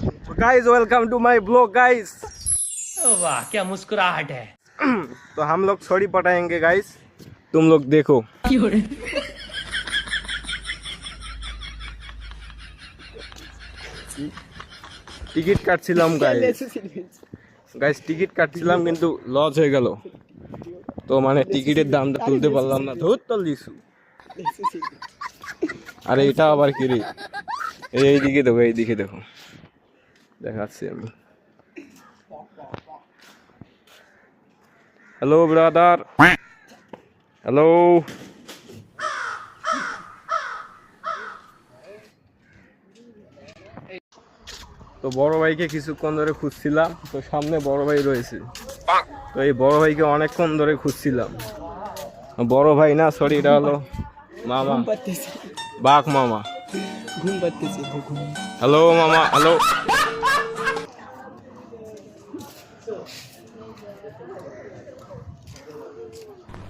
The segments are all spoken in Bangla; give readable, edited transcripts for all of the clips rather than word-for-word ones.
Guys welcome to my blog guys. वाह क्या मुस्कुराहट है। तो हम लोग छोड़ी पटाएंगे गाइस, तुम लोग देखो। টিকিট কাটছিলাম গাইস টিকিট কাটছিলাম কিন্তু লস হয়ে গেল। তো মানে টিকিটের দামটা তুলতে পারলাম না, ধুর তো লিসু। আরে এটা আবার কি রে, এইদিকে দেখো, এইদিকে দেখো, দেখাচ্ছি আমি। Hello brother, hello. তো বড় ভাইকে কিছুক্ষণ ধরে খুঁজছিলাম, তো সামনে বড় ভাই রয়েছে। তো এই বড় ভাইকে অনেকক্ষণ ধরে খুঁজছিলাম। বড় ভাই না, সরি, এটা হলো মামা, বাঘ মামা। ঘুম পাচ্ছে। হ্যালো মামা, হ্যালো।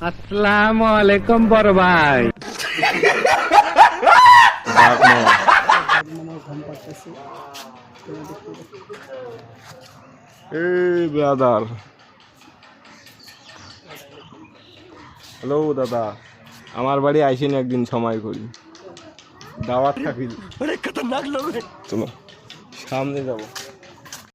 আসসালামু আলাইকুম বড় ভাই। বাঘ মামা। ঘুম পাচ্ছে। এই ব্রাদার, হ্যালো দাদা, আমার বাড়ি আইসেন একদিন, সময় করি, দাওয়াত থাকিল। খতরনাক লোক। চলো সামনে যাবো।